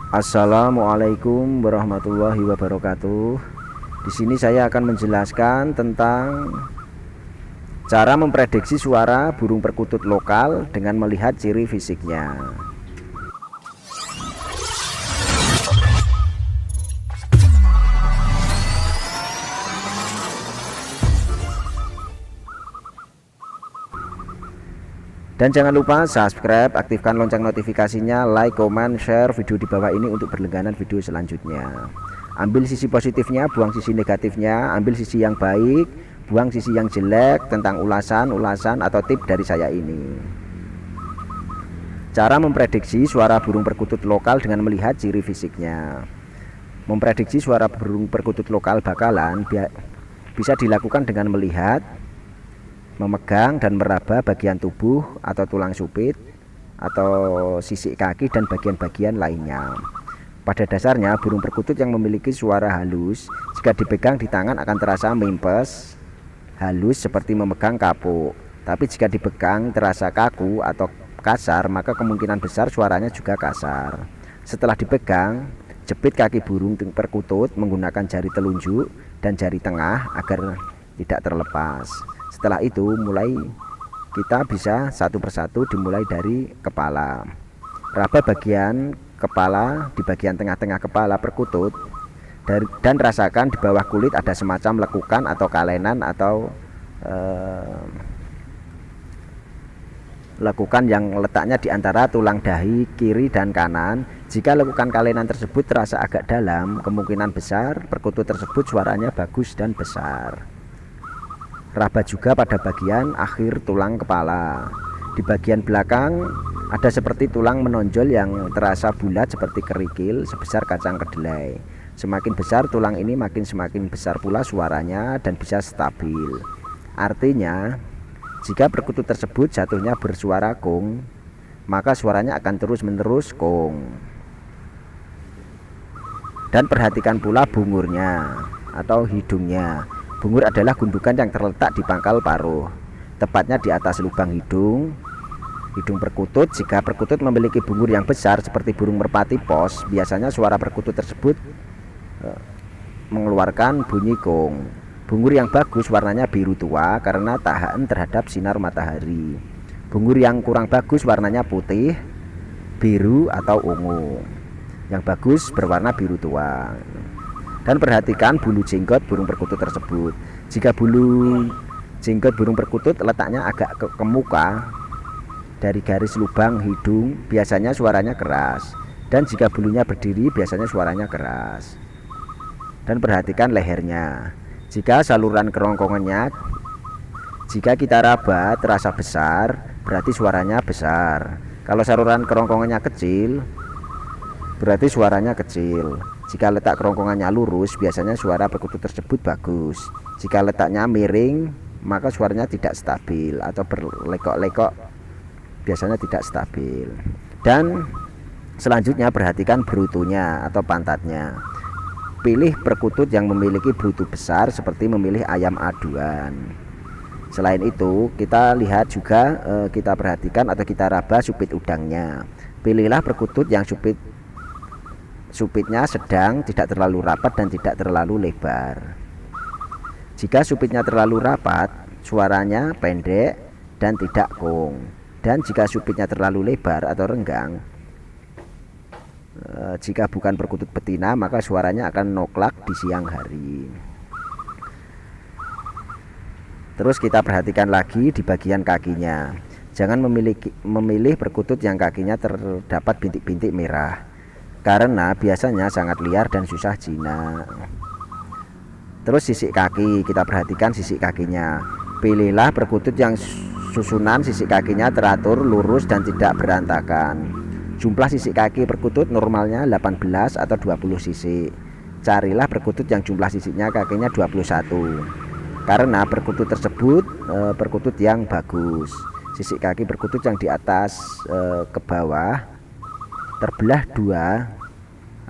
Assalamualaikum warahmatullahi wabarakatuh. Di sini saya akan menjelaskan tentang cara memprediksi suara burung perkutut lokal dengan melihat ciri fisiknya. Dan jangan lupa subscribe, aktifkan lonceng notifikasinya, like, comment, share video di bawah ini untuk berlangganan video selanjutnya. Ambil sisi positifnya, buang sisi negatifnya, ambil sisi yang baik, buang sisi yang jelek tentang ulasan atau tip dari saya ini. Cara memprediksi suara burung perkutut lokal dengan melihat ciri fisiknya. Memprediksi suara burung perkutut lokal bakalan bisa dilakukan dengan melihat, memegang dan meraba bagian tubuh atau tulang supit atau sisik kaki dan bagian-bagian lainnya. Pada dasarnya burung perkutut yang memiliki suara halus jika dipegang di tangan akan terasa mimpes, halus seperti memegang kapuk. Tapi jika dipegang terasa kaku atau kasar, maka kemungkinan besar suaranya juga kasar. Setelah dipegang, jepit kaki burung perkutut menggunakan jari telunjuk dan jari tengah agar tidak terlepas. Setelah itu kita bisa satu persatu dimulai dari kepala. Raba bagian kepala di bagian tengah-tengah kepala perkutut dan rasakan di bawah kulit ada semacam lekukan atau kalenan atau lekukan yang letaknya di antara tulang dahi kiri dan kanan. Jika lekukan kalenan tersebut terasa agak dalam, kemungkinan besar perkutut tersebut suaranya bagus dan besar. Raba juga pada bagian akhir tulang kepala. Di bagian belakang ada seperti tulang menonjol yang terasa bulat seperti kerikil sebesar kacang kedelai. Semakin besar tulang ini semakin besar pula suaranya dan bisa stabil. Artinya jika perkutut tersebut jatuhnya bersuara kong, maka suaranya akan terus-menerus kong. Dan perhatikan pula bungurnya atau hidungnya. Bungur adalah gundukan yang terletak di pangkal paruh, tepatnya di atas lubang hidung perkutut. Jika perkutut memiliki bungur yang besar seperti burung merpati pos, biasanya suara perkutut tersebut mengeluarkan bunyi gong. Bungur yang bagus warnanya biru tua karena tahan terhadap sinar matahari. Bungur yang kurang bagus warnanya putih, biru atau ungu. Yang bagus berwarna biru tua. Dan perhatikan bulu jenggot burung perkutut tersebut. Jika bulu jenggot burung perkutut letaknya agak ke muka dari garis lubang hidung, biasanya suaranya keras. Dan jika bulunya berdiri, biasanya suaranya keras. Dan perhatikan lehernya. Jika saluran kerongkongannya, jika kita raba terasa besar, berarti suaranya besar. Kalau saluran kerongkongannya kecil, berarti suaranya kecil. Jika letak kerongkongannya lurus, biasanya suara perkutut tersebut bagus. Jika letaknya miring, maka suaranya tidak stabil atau berlekok-lekok, biasanya tidak stabil. Dan selanjutnya perhatikan brutunya atau pantatnya. Pilih perkutut yang memiliki brutu besar seperti memilih ayam aduan. Selain itu, kita lihat juga kita perhatikan atau kita raba supit udangnya. Pilihlah perkutut yang supitnya sedang, tidak terlalu rapat dan tidak terlalu lebar. Jika supitnya terlalu rapat, suaranya pendek dan tidak kong. Dan jika supitnya terlalu lebar atau renggang, jika bukan perkutut betina, maka suaranya akan noklak di siang hari. Terus kita perhatikan lagi di bagian kakinya. Jangan memilih perkutut yang kakinya terdapat bintik-bintik merah, karena biasanya sangat liar dan susah jinak. Terus sisik kaki, kita perhatikan sisik kakinya. Pilihlah perkutut yang susunan sisik kakinya teratur, lurus dan tidak berantakan. Jumlah sisik kaki perkutut normalnya 18 atau 20 sisik. Carilah perkutut yang jumlah sisiknya kakinya 21. Karena perkutut tersebut perkutut yang bagus. Sisik kaki perkutut yang di atas ke bawah terbelah dua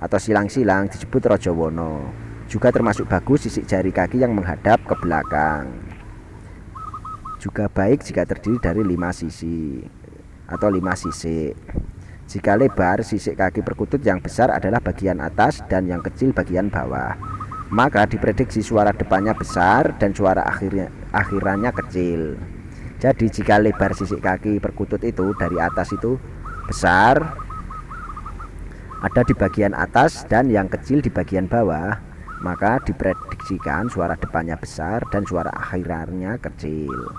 atau silang-silang disebut rojowono. Juga termasuk bagus sisik jari kaki yang menghadap ke belakang. Juga baik jika terdiri dari 5 sisi atau 5 sisik. Jika lebar, sisik kaki perkutut yang besar adalah bagian atas dan yang kecil bagian bawah. Maka diprediksi suara depannya besar dan suara akhirannya kecil. Jadi jika lebar sisik kaki perkutut itu dari atas itu besar, ada di bagian atas, dan yang kecil di bagian bawah, maka diprediksikan suara depannya besar dan suara akhirannya kecil.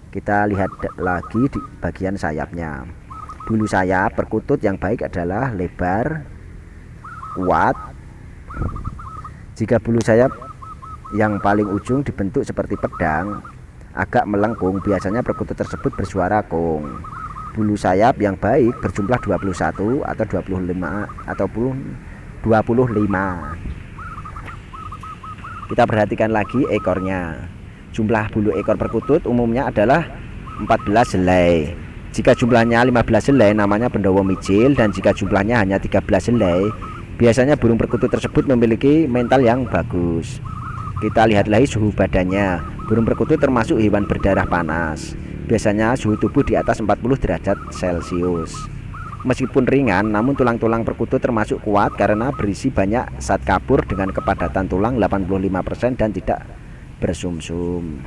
Kita lihat lagi di bagian sayapnya. Bulu sayap perkutut yang baik adalah lebar, kuat. Jika bulu sayap yang paling ujung dibentuk seperti pedang, agak melengkung, biasanya perkutut tersebut bersuara kong. Bulu sayap yang baik berjumlah 21 atau 25 ataupun 25. Kita perhatikan lagi ekornya. Jumlah bulu ekor perkutut umumnya adalah 14 helai. Jika jumlahnya 15 helai namanya pendowo mijil, dan jika jumlahnya hanya 13 helai, biasanya burung perkutut tersebut memiliki mental yang bagus. Kita lihat lagi suhu badannya. Burung perkutut termasuk hewan berdarah panas. Biasanya suhu tubuh di atas 40 derajat Celcius. Meskipun ringan, namun tulang-tulang perkutut termasuk kuat karena berisi banyak zat kapur dengan kepadatan tulang 85% dan tidak bersumsum.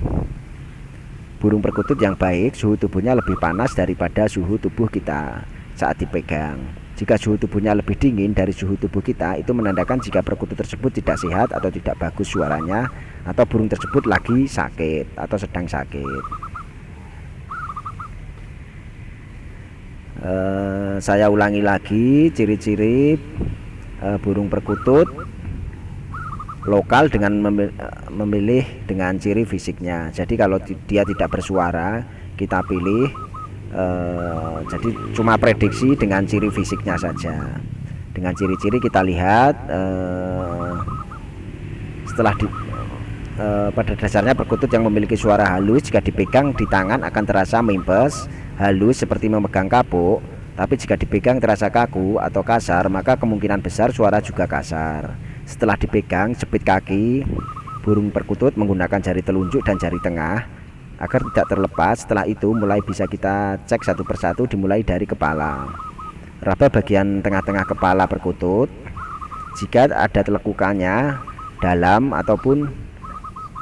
Burung perkutut yang baik suhu tubuhnya lebih panas daripada suhu tubuh kita saat dipegang. Jika suhu tubuhnya lebih dingin dari suhu tubuh kita, itu menandakan jika perkutut tersebut tidak sehat atau tidak bagus suaranya, atau burung tersebut lagi sakit atau sedang sakit. Saya ulangi lagi ciri-ciri burung perkutut lokal dengan memilih dengan ciri fisiknya. Jadi kalau dia tidak bersuara, kita pilih jadi cuma prediksi dengan ciri fisiknya saja. Dengan ciri-ciri kita lihat setelah pada dasarnya perkutut yang memiliki suara halus jika dipegang di tangan akan terasa mimpes, halus seperti memegang kapuk. Tapi jika dipegang terasa kaku atau kasar, maka kemungkinan besar suara juga kasar. Setelah dipegang, jepit kaki burung perkutut menggunakan jari telunjuk dan jari tengah agar tidak terlepas. Setelah itu mulai bisa kita cek satu persatu, dimulai dari kepala. Raba bagian tengah-tengah kepala perkutut. Jika ada lekukannya dalam ataupun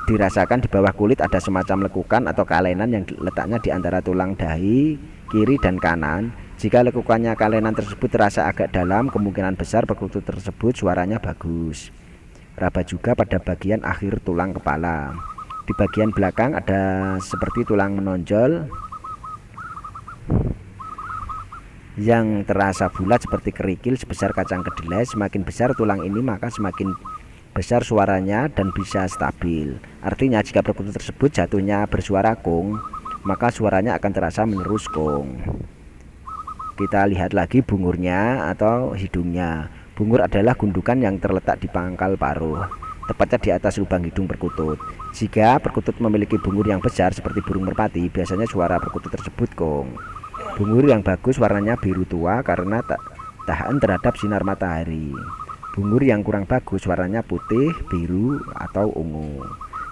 dirasakan di bawah kulit ada semacam lekukan atau kalenan yang letaknya di antara tulang dahi kiri dan kanan. Jika lekukannya kalenan tersebut terasa agak dalam, kemungkinan besar perkutut tersebut suaranya bagus. Raba juga pada bagian akhir tulang kepala. Di bagian belakang ada seperti tulang menonjol yang terasa bulat seperti kerikil sebesar kacang kedelai. Semakin besar tulang ini maka semakin besar suaranya dan bisa stabil. Artinya jika perkutut tersebut jatuhnya bersuara kong, maka suaranya akan terasa menerus kong. Kita lihat lagi bungurnya atau hidungnya. Bungur adalah gundukan yang terletak di pangkal paruh, tepatnya di atas lubang hidung perkutut. Jika perkutut memiliki bungur yang besar seperti burung merpati, biasanya suara perkutut tersebut kong. Bungur yang bagus warnanya biru tua karena tahan terhadap sinar matahari. Bungur yang kurang bagus warnanya putih, biru, atau ungu.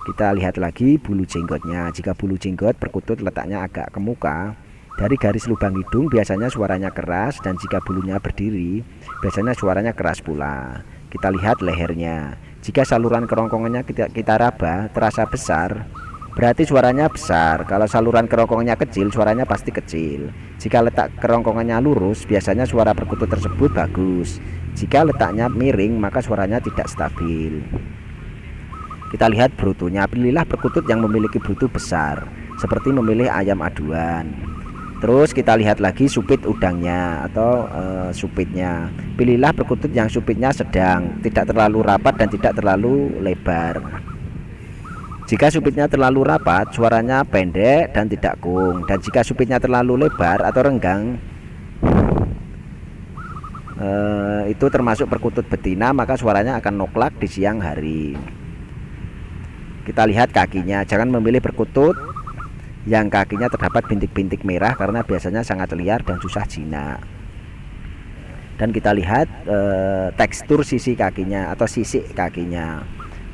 Kita lihat lagi bulu jenggotnya. Jika bulu jenggot perkutut letaknya agak ke muka dari garis lubang hidung, biasanya suaranya keras, dan jika bulunya berdiri, biasanya suaranya keras pula. Kita lihat lehernya. Jika saluran kerongkongannya kita raba terasa besar, berarti suaranya besar. Kalau saluran kerongkongannya kecil, suaranya pasti kecil. Jika letak kerongkongannya lurus, biasanya suara perkutut tersebut bagus. Jika letaknya miring, maka suaranya tidak stabil. Kita lihat brutunya. Pilihlah perkutut yang memiliki brutu besar, seperti memilih ayam aduan. Terus kita lihat lagi supit udangnya atau supitnya. Pilihlah perkutut yang supitnya sedang, tidak terlalu rapat dan tidak terlalu lebar. Jika supitnya terlalu rapat, suaranya pendek dan tidak kung. Dan jika supitnya terlalu lebar atau renggang, itu termasuk perkutut betina, maka suaranya akan noklak di siang hari. Kita lihat kakinya. Jangan memilih perkutut yang kakinya terdapat bintik-bintik merah karena biasanya sangat liar dan susah jinak. Dan kita lihat tekstur sisi kakinya atau sisik kakinya.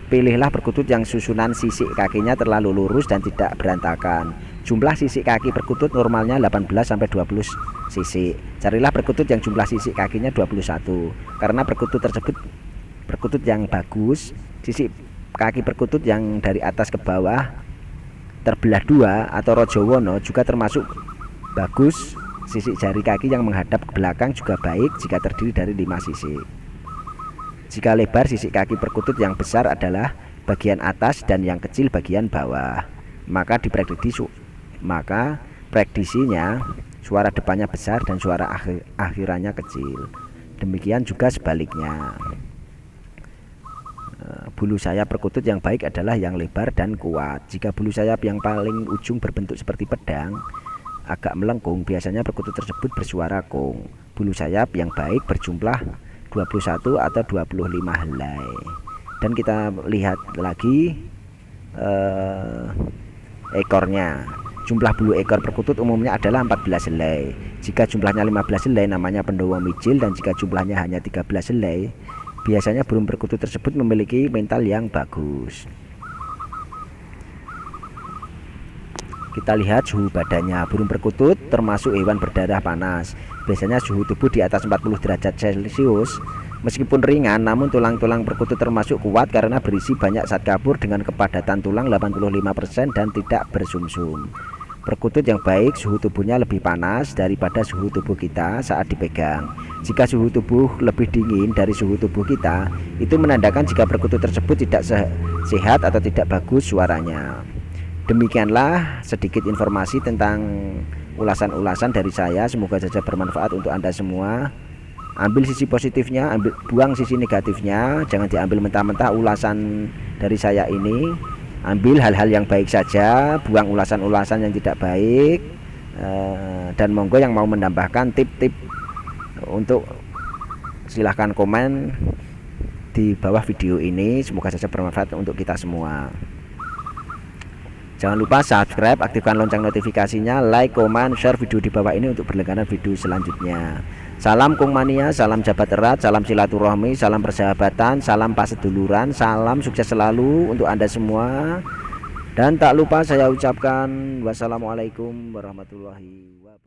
Pilihlah perkutut yang susunan sisik kakinya terlalu lurus dan tidak berantakan. Jumlah sisik kaki perkutut normalnya 18 sampai 20 sisik. Carilah perkutut yang jumlah sisik kakinya 21. Karena perkutut tersebut perkutut yang bagus, sisik kaki perkutut yang dari atas ke bawah terbelah dua atau rojowono juga termasuk bagus. Sisik jari kaki yang menghadap ke belakang juga baik jika terdiri dari 5 sisik. Jika lebar sisik kaki perkutut yang besar adalah bagian atas dan yang kecil bagian bawah, maka prediksinya suara depannya besar dan suara akhirannya kecil. Demikian juga sebaliknya. Bulu sayap perkutut yang baik adalah yang lebar dan kuat. Jika bulu sayap yang paling ujung berbentuk seperti pedang, agak melengkung, biasanya perkutut tersebut bersuara kung. Bulu sayap yang baik berjumlah 21 atau 25 helai. Dan kita lihat lagi ekornya. Jumlah bulu ekor perkutut umumnya adalah 14 helai. Jika jumlahnya 15 helai namanya pendowo mijil, dan jika jumlahnya hanya 13 helai, biasanya burung perkutut tersebut memiliki mental yang bagus. Kita lihat suhu badannya. Burung perkutut termasuk hewan berdarah panas. Biasanya suhu tubuh di atas 40 derajat Celcius. Meskipun ringan, namun tulang-tulang perkutut termasuk kuat karena berisi banyak zat kapur dengan kepadatan tulang 85% dan tidak bersumsum. Perkutut yang baik suhu tubuhnya lebih panas daripada suhu tubuh kita saat dipegang. Jika suhu tubuh lebih dingin dari suhu tubuh kita, itu menandakan jika perkutut tersebut tidak sehat atau tidak bagus suaranya. Demikianlah sedikit informasi tentang ulasan-ulasan dari saya. Semoga saja bermanfaat untuk Anda semua. Ambil sisi positifnya, buang sisi negatifnya. Jangan diambil mentah-mentah ulasan dari saya ini. Ambil hal-hal yang baik saja, buang ulasan-ulasan yang tidak baik. Dan monggo yang mau menambahkan tip-tip untuk silahkan komen di bawah video ini. Semoga saja bermanfaat untuk kita semua. Jangan lupa subscribe, aktifkan lonceng notifikasinya, like, komen, share video di bawah ini untuk berlangganan video selanjutnya. Salam Kung Mania, salam jabat erat, salam silaturahmi, salam persahabatan, salam paseduluran, salam sukses selalu untuk Anda semua. Dan tak lupa saya ucapkan wassalamualaikum warahmatullahi wabarakatuh.